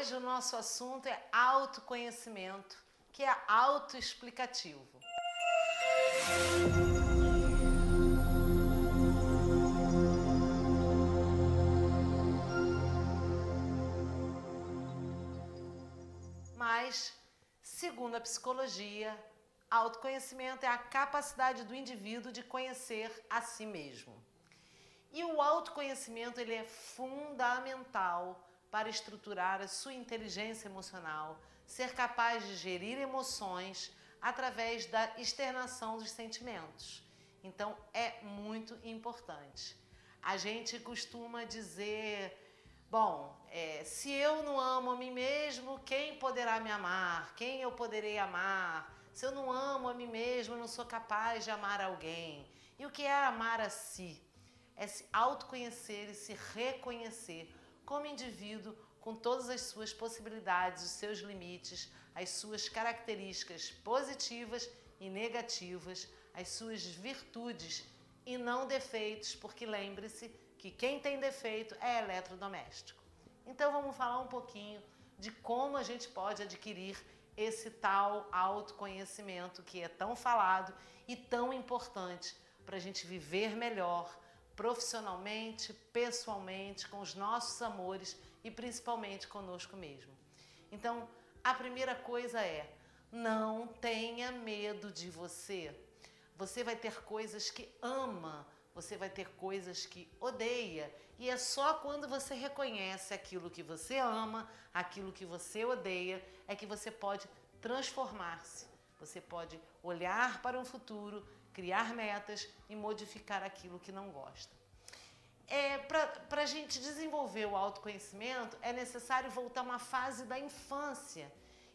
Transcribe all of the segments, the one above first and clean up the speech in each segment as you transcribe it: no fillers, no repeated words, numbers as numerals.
Hoje o nosso assunto é autoconhecimento, que é autoexplicativo. Mas, segundo a psicologia, autoconhecimento é a capacidade do indivíduo de conhecer a si mesmo. E o autoconhecimento ele é fundamental para estruturar a sua inteligência emocional, ser capaz de gerir emoções através da externação dos sentimentos. Então, é muito importante. A gente costuma dizer, bom, se eu não amo a mim mesmo, quem poderá me amar? Quem eu poderei amar? Se eu não amo a mim mesmo, eu não sou capaz de amar alguém. E o que é amar a si? É se autoconhecer e se reconhecer como indivíduo com todas as suas possibilidades, os seus limites, as suas características positivas e negativas, as suas virtudes e não defeitos, porque lembre-se que quem tem defeito é eletrodoméstico. Então vamos falar um pouquinho de como a gente pode adquirir esse tal autoconhecimento que é tão falado e tão importante para a gente viver melhor, profissionalmente, pessoalmente, com os nossos amores e principalmente conosco mesmo. Então, a primeira coisa é, não tenha medo de você. Você vai ter coisas que ama, você vai ter coisas que odeia. E é só quando você reconhece aquilo que você ama, aquilo que você odeia, é que você pode transformar-se. Você pode olhar para um futuro, criar metas e modificar aquilo que não gosta. Para a gente desenvolver o autoconhecimento, é necessário voltar a uma fase da infância,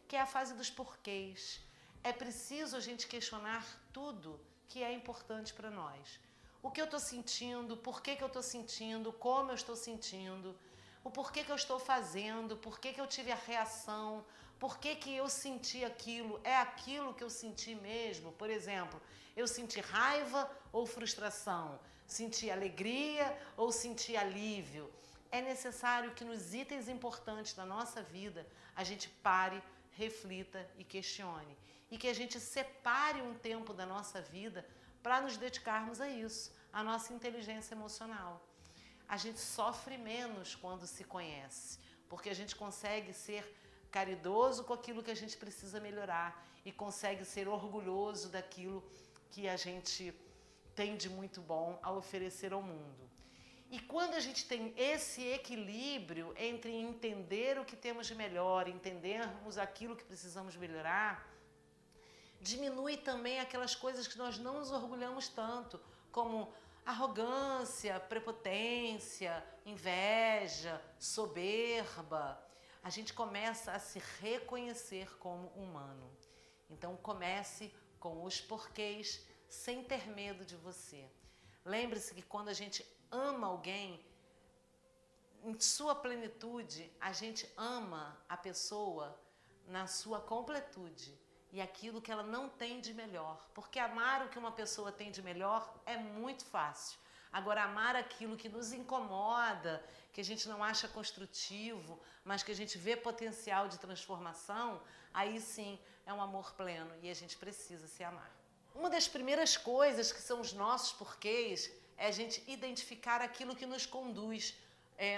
que é a fase dos porquês. É preciso a gente questionar tudo que é importante para nós. O que eu estou sentindo, por que eu estou sentindo, como eu estou sentindo, o porquê que eu estou fazendo, por que eu tive a reação, por que eu senti aquilo, é aquilo que eu senti mesmo. Por exemplo, eu senti raiva ou frustração, senti alegria ou senti alívio. É necessário que nos itens importantes da nossa vida a gente pare, reflita e questione. E que a gente separe um tempo da nossa vida para nos dedicarmos a isso, a nossa inteligência emocional. A gente sofre menos quando se conhece, porque a gente consegue ser caridoso com aquilo que a gente precisa melhorar e consegue ser orgulhoso daquilo que a gente tem de muito bom a oferecer ao mundo. E quando a gente tem esse equilíbrio entre entender o que temos de melhor, entendermos aquilo que precisamos melhorar, diminui também aquelas coisas que nós não nos orgulhamos tanto, como arrogância, prepotência, inveja, soberba. A gente começa a se reconhecer como humano. Então comece com os porquês, sem ter medo de você. Lembre-se que quando a gente ama alguém, em sua plenitude, a gente ama a pessoa na sua completude e aquilo que ela não tem de melhor. Porque amar o que uma pessoa tem de melhor é muito fácil. Agora, amar aquilo que nos incomoda, que a gente não acha construtivo, mas que a gente vê potencial de transformação, aí sim é um amor pleno e a gente precisa se amar. Uma das primeiras coisas que são os nossos porquês é a gente identificar aquilo que nos conduz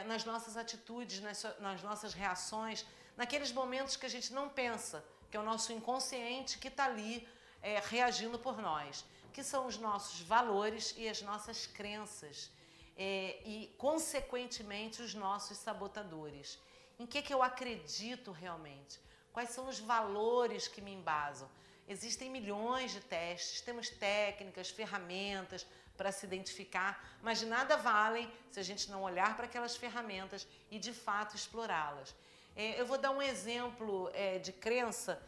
nas nossas atitudes, nas nossas reações, naqueles momentos que a gente não pensa, que é o nosso inconsciente que está ali reagindo por nós, que são os nossos valores e as nossas crenças e, consequentemente, os nossos sabotadores. Em que eu acredito realmente? Quais são os valores que me embasam? Existem milhões de testes, temos técnicas, ferramentas para se identificar, mas de nada valem se a gente não olhar para aquelas ferramentas e, de fato, explorá-las. Eu vou dar um exemplo de crença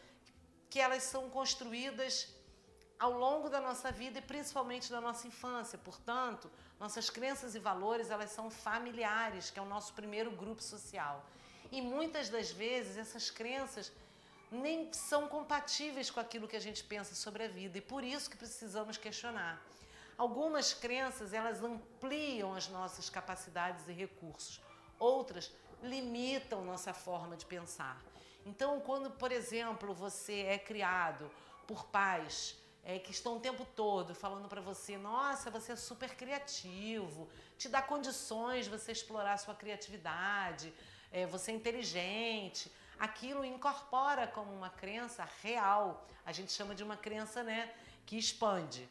que elas são construídas ao longo da nossa vida e principalmente da nossa infância. Portanto, nossas crenças e valores, elas são familiares, que é o nosso primeiro grupo social. E muitas das vezes essas crenças nem são compatíveis com aquilo que a gente pensa sobre a vida e por isso que precisamos questionar. Algumas crenças, elas ampliam as nossas capacidades e recursos. Outras limitam nossa forma de pensar. Então, quando, por exemplo, você é criado por pais que estão o tempo todo falando para você, nossa, você é super criativo, te dá condições de você explorar a sua criatividade, você é inteligente, aquilo incorpora como uma crença real. A gente chama de uma crença, né, que expande,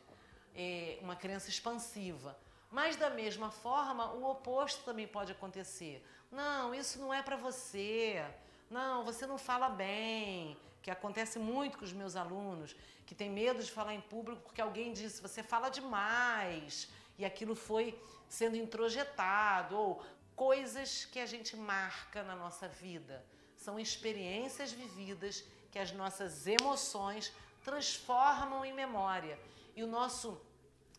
uma crença expansiva. Mas da mesma forma, o oposto também pode acontecer. Não, isso não é para você. Não, você não fala bem, que acontece muito com os meus alunos, que tem medo de falar em público porque alguém disse, você fala demais, e aquilo foi sendo introjetado, ou coisas que a gente marca na nossa vida. São experiências vividas que as nossas emoções transformam em memória. E o nosso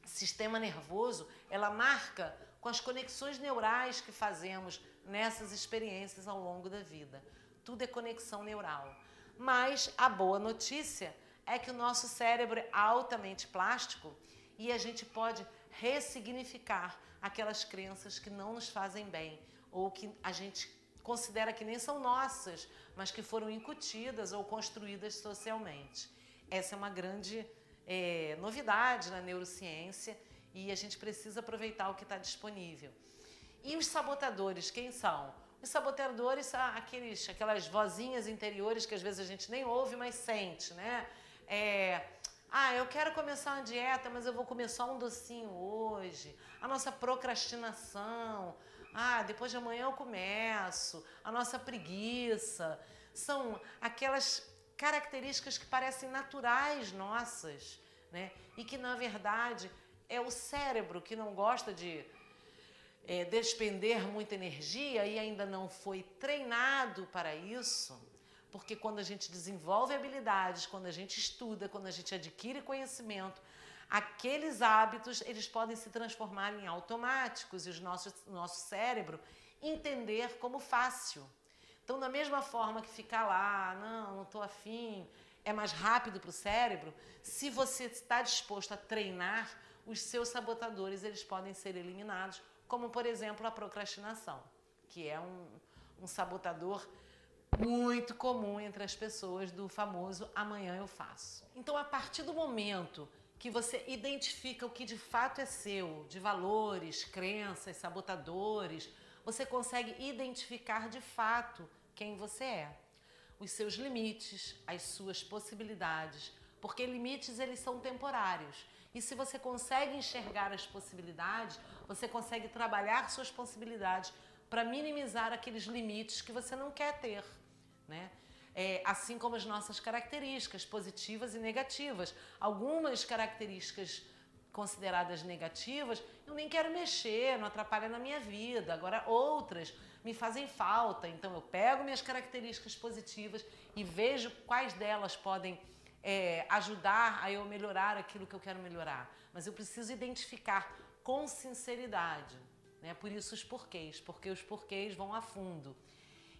sistema nervoso, ela marca com as conexões neurais que fazemos nessas experiências ao longo da vida. Tudo é conexão neural. Mas a boa notícia é que o nosso cérebro é altamente plástico e a gente pode ressignificar aquelas crenças que não nos fazem bem ou que a gente considera que nem são nossas, mas que foram incutidas ou construídas socialmente. Essa é uma grande novidade na neurociência e a gente precisa aproveitar o que está disponível. E os sabotadores, quem são? Os sabotadores são aquelas vozinhas interiores que às vezes a gente nem ouve, mas sente, né? Eu quero começar uma dieta, mas eu vou comer só um docinho hoje. A nossa procrastinação. Depois de amanhã eu começo. A nossa preguiça. São aquelas características que parecem naturais nossas, né? E que, na verdade, é o cérebro que não gosta de despender muita energia e ainda não foi treinado para isso, porque quando a gente desenvolve habilidades, quando a gente estuda, quando a gente adquire conhecimento, aqueles hábitos eles podem se transformar em automáticos e o nosso cérebro entender como fácil. Então, da mesma forma que ficar lá, não estou afim, é mais rápido para o cérebro, se você está disposto a treinar, os seus sabotadores eles podem ser eliminados, como, por exemplo, a procrastinação, que é um sabotador muito comum entre as pessoas do famoso amanhã eu faço. Então, a partir do momento que você identifica o que de fato é seu, de valores, crenças, sabotadores, você consegue identificar de fato quem você é, os seus limites, as suas possibilidades, porque limites eles são temporários. E se você consegue enxergar as possibilidades, você consegue trabalhar suas possibilidades para minimizar aqueles limites que você não quer ter, né? Assim como as nossas características positivas e negativas. Algumas características consideradas negativas, eu nem quero mexer, não atrapalha na minha vida. Agora outras me fazem falta, então eu pego minhas características positivas e vejo quais delas podem ajudar a eu melhorar aquilo que eu quero melhorar. Mas eu preciso identificar com sinceridade, né? Por isso os porquês, porque os porquês vão a fundo.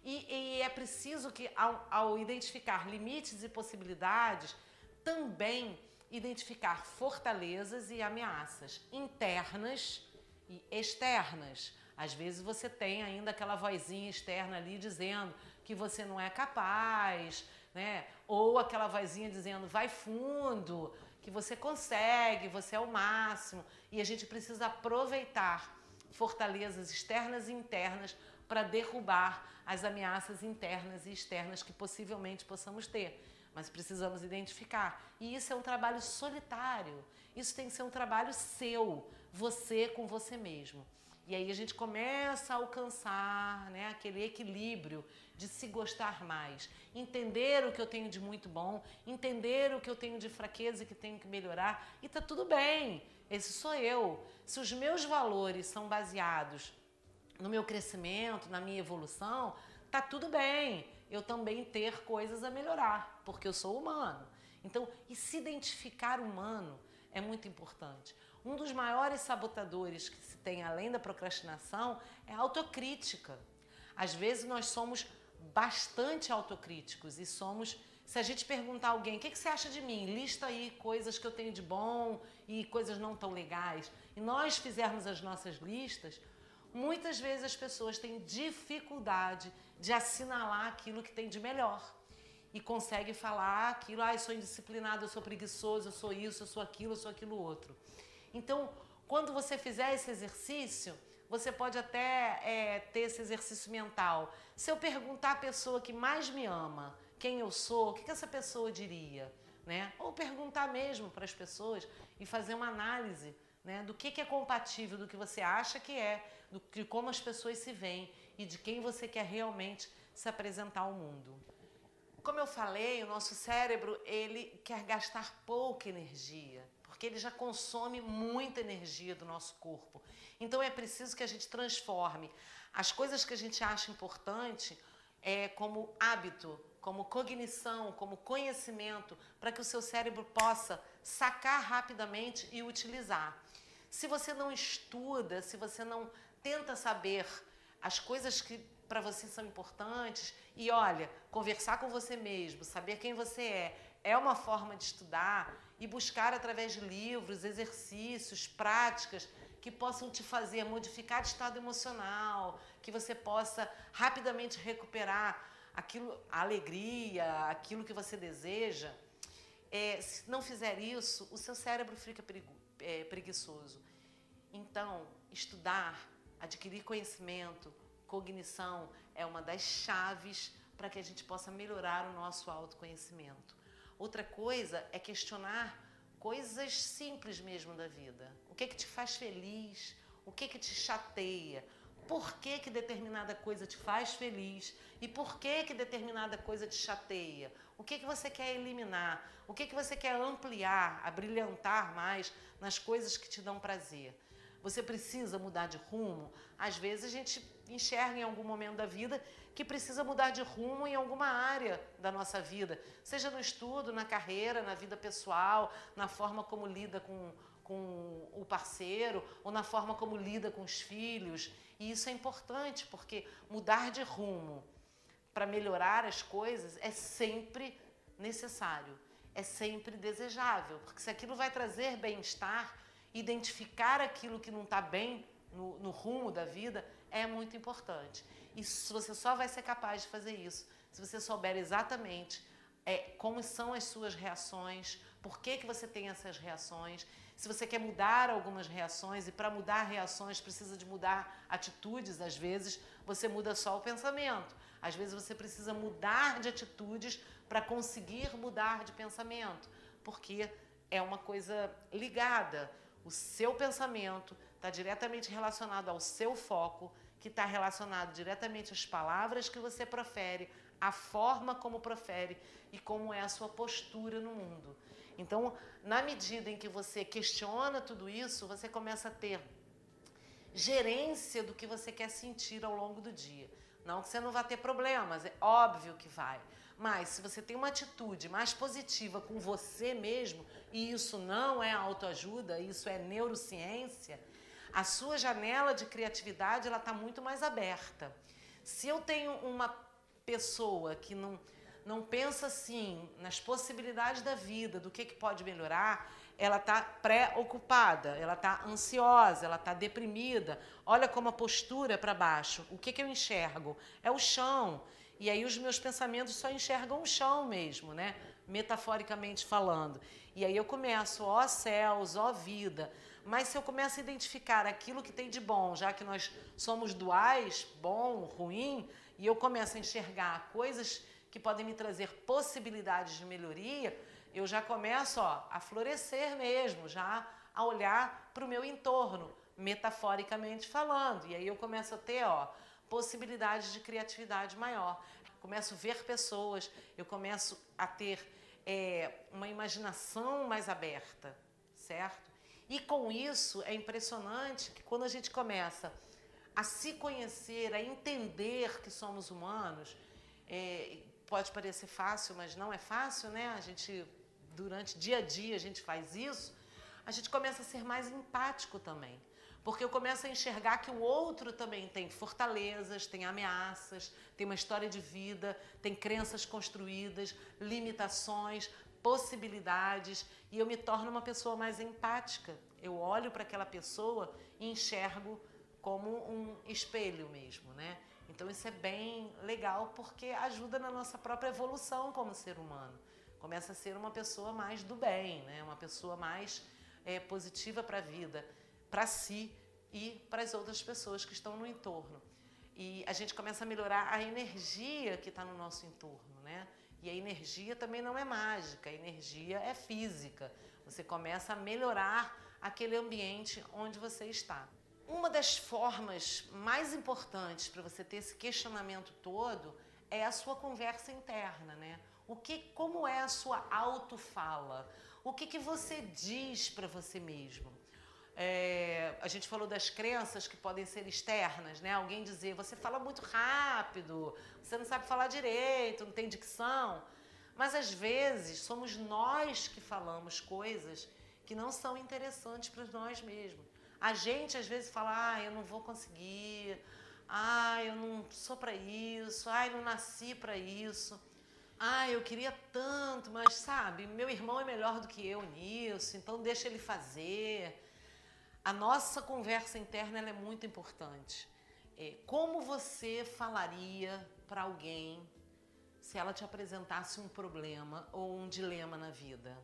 E é preciso que, ao identificar limites e possibilidades, também identificar fortalezas e ameaças internas e externas. Às vezes você tem ainda aquela vozinha externa ali dizendo que você não é capaz, né? Ou aquela vozinha dizendo vai fundo, que você consegue, você é o máximo. E a gente precisa aproveitar fortalezas externas e internas para derrubar as ameaças internas e externas que possivelmente possamos ter. Mas precisamos identificar. E isso é um trabalho solitário. Isso tem que ser um trabalho seu, você com você mesmo. E aí a gente começa a alcançar, né, aquele equilíbrio de se gostar mais. Entender o que eu tenho de muito bom, entender o que eu tenho de fraqueza e que tenho que melhorar. E tá tudo bem, esse sou eu. Se os meus valores são baseados no meu crescimento, na minha evolução, tá tudo bem eu também ter coisas a melhorar, porque eu sou humano. Então, e se identificar humano é muito importante. Um dos maiores sabotadores que se tem, além da procrastinação, é a autocrítica. Às vezes nós somos bastante autocríticos e somos... Se a gente perguntar a alguém, o que você acha de mim? Lista aí coisas que eu tenho de bom e coisas não tão legais. E nós fizermos as nossas listas, Muitas vezes as pessoas têm dificuldade de assinalar aquilo que tem de melhor. E consegue falar aquilo, eu sou indisciplinado, eu sou preguiçoso, eu sou isso, eu sou aquilo outro. Então, quando você fizer esse exercício, você pode até ter esse exercício mental. Se eu perguntar à pessoa que mais me ama quem eu sou, o que essa pessoa diria? Né? Ou perguntar mesmo para as pessoas e fazer uma análise, né, do que é compatível, do que você acha que é, de como as pessoas se veem e de quem você quer realmente se apresentar ao mundo. Como eu falei, o nosso cérebro, ele quer gastar pouca energia, porque ele já consome muita energia do nosso corpo. Então é preciso que a gente transforme as coisas que a gente acha importante como hábito, como cognição, como conhecimento, para que o seu cérebro possa sacar rapidamente e utilizar. Se você não estuda, se você não tenta saber as coisas que para você são importantes, e olha, conversar com você mesmo, saber quem você é uma forma de estudar e buscar através de livros, exercícios, práticas que possam te fazer modificar de estado emocional, que você possa rapidamente recuperar aquilo, a alegria, aquilo que você deseja. Se não fizer isso, o seu cérebro fica preguiçoso. Então, estudar, adquirir conhecimento, cognição é uma das chaves para que a gente possa melhorar o nosso autoconhecimento. Outra coisa é questionar coisas simples mesmo da vida. O que te faz feliz? O que te chateia? Por que determinada coisa te faz feliz? E por que determinada coisa te chateia? O que você quer eliminar? O que você quer ampliar, abrilhantar mais nas coisas que te dão prazer? Você precisa mudar de rumo? Às vezes a gente enxerga em algum momento da vida que precisa mudar de rumo em alguma área da nossa vida, seja no estudo, na carreira, na vida pessoal, na forma como lida com o parceiro ou na forma como lida com os filhos. E isso é importante, porque mudar de rumo para melhorar as coisas é sempre necessário, é sempre desejável, porque se aquilo vai trazer bem-estar, identificar aquilo que não está bem no rumo da vida é muito importante. E você só vai ser capaz de fazer isso se você souber exatamente como são as suas reações, por que você tem essas reações, se você quer mudar algumas reações, e para mudar reações precisa de mudar atitudes. Às vezes você muda só o pensamento, às vezes você precisa mudar de atitudes para conseguir mudar de pensamento, porque é uma coisa ligada. O seu pensamento está diretamente relacionado ao seu foco, que está relacionado diretamente às palavras que você profere, à forma como profere e como é a sua postura no mundo. Então, na medida em que você questiona tudo isso, você começa a ter gerência do que você quer sentir ao longo do dia. Não que você não vá ter problemas, é óbvio que vai. Mas se você tem uma atitude mais positiva com você mesmo, e isso não é autoajuda, isso é neurociência, a sua janela de criatividade está muito mais aberta. Se eu tenho uma pessoa que não pensa assim nas possibilidades da vida, do que pode melhorar, ela está preocupada, ela está ansiosa, ela está deprimida. Olha como a postura é para baixo. O que eu enxergo? É o chão. E aí os meus pensamentos só enxergam o chão mesmo, né? Metaforicamente falando. E aí eu começo, ó céus, ó vida. Mas se eu começo a identificar aquilo que tem de bom, já que nós somos duais, bom, ruim, e eu começo a enxergar coisas que podem me trazer possibilidades de melhoria, eu já começo a florescer mesmo, já a olhar para o meu entorno, metaforicamente falando. E aí eu começo a ter possibilidades de criatividade maior. Começo a ver pessoas, eu começo a ter uma imaginação mais aberta, certo? E com isso é impressionante que quando a gente começa a se conhecer, a entender que somos humanos, pode parecer fácil, mas não é fácil, né? A gente, durante dia a dia, a gente faz isso, a gente começa a ser mais empático também. Porque eu começo a enxergar que o outro também tem fortalezas, tem ameaças, tem uma história de vida, tem crenças construídas, limitações, possibilidades, e eu me torno uma pessoa mais empática. Eu olho para aquela pessoa e enxergo como um espelho mesmo, né? Então isso é bem legal porque ajuda na nossa própria evolução como ser humano. Começa a ser uma pessoa mais do bem, né? Uma pessoa mais positiva para a vida, para si e para as outras pessoas que estão no entorno. E a gente começa a melhorar a energia que está no nosso entorno, né? E a energia também não é mágica, a energia é física. Você começa a melhorar aquele ambiente onde você está. Uma das formas mais importantes para você ter esse questionamento todo é a sua conversa interna, né? Como é a sua autofala? O que você diz para você mesmo? A gente falou das crenças que podem ser externas, né? Alguém dizer, você fala muito rápido, você não sabe falar direito, não tem dicção. Mas às vezes somos nós que falamos coisas que não são interessantes para nós mesmos. A gente às vezes fala, eu não vou conseguir, eu não sou para isso, eu não nasci para isso. Eu queria tanto, mas sabe, meu irmão é melhor do que eu nisso, então deixa ele fazer. A nossa conversa interna ela é muito importante. Como você falaria para alguém se ela te apresentasse um problema ou um dilema na vida?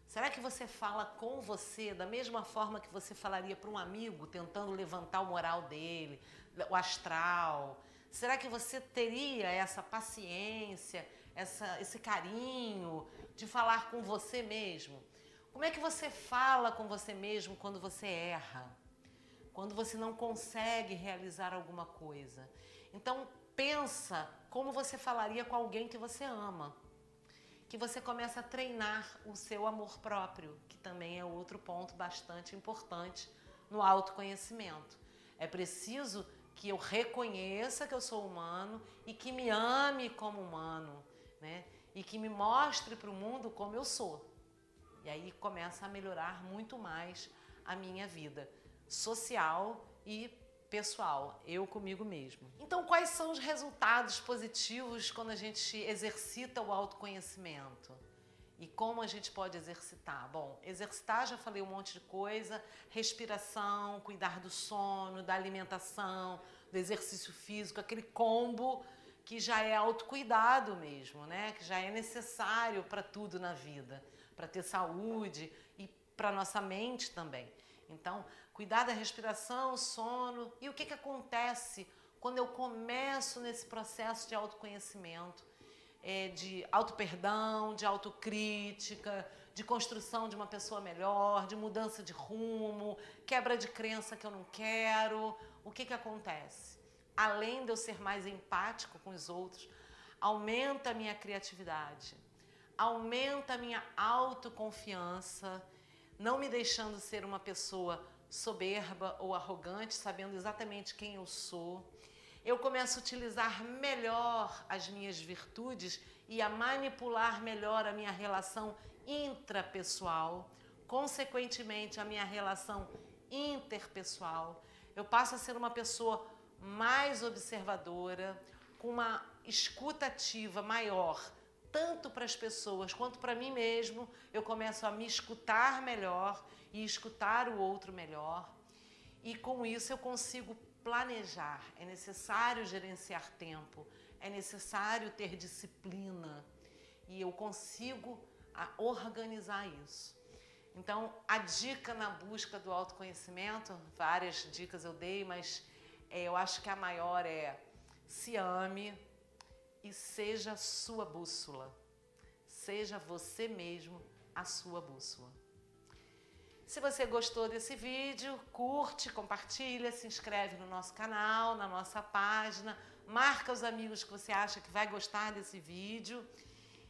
Será que você fala com você da mesma forma que você falaria para um amigo tentando levantar o moral dele, o astral? Será que você teria essa paciência, esse carinho de falar com você mesmo? Como é que você fala com você mesmo quando você erra? Quando você não consegue realizar alguma coisa? Então, pensa como você falaria com alguém que você ama. Que você começa a treinar o seu amor próprio, que também é outro ponto bastante importante no autoconhecimento. É preciso que eu reconheça que eu sou humano e que me ame como humano, né? E que me mostre para o mundo como eu sou. E aí começa a melhorar muito mais a minha vida social e pessoal, eu comigo mesmo. Então, quais são os resultados positivos quando a gente exercita o autoconhecimento? E como a gente pode exercitar? Bom, exercitar, já falei um monte de coisa, respiração, cuidar do sono, da alimentação, do exercício físico, aquele combo que já é autocuidado mesmo, né? Que já é necessário para tudo na vida, para ter saúde e para nossa mente também. Então, cuidar da respiração, sono. E o que acontece quando eu começo nesse processo de autoconhecimento, de autoperdão, de autocrítica, de construção de uma pessoa melhor, de mudança de rumo, quebra de crença que eu não quero? O que acontece? Além de eu ser mais empático com os outros, aumenta a minha criatividade, aumenta a minha autoconfiança, não me deixando ser uma pessoa soberba ou arrogante, sabendo exatamente quem eu sou. Eu começo a utilizar melhor as minhas virtudes e a manipular melhor a minha relação intrapessoal, consequentemente a minha relação interpessoal. Eu passo a ser uma pessoa mais observadora, com uma escuta ativa maior, tanto para as pessoas quanto para mim mesmo. Eu começo a me escutar melhor e escutar o outro melhor. E com isso eu consigo planejar. É necessário gerenciar tempo, é necessário ter disciplina. E eu consigo organizar isso. Então, a dica na busca do autoconhecimento, várias dicas eu dei, mas eu acho que a maior é: se ame e seja a sua bússola. Seja você mesmo a sua bússola. Se você gostou desse vídeo, curte, compartilha, se inscreve no nosso canal, na nossa página, marca os amigos que você acha que vai gostar desse vídeo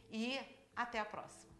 e até a próxima.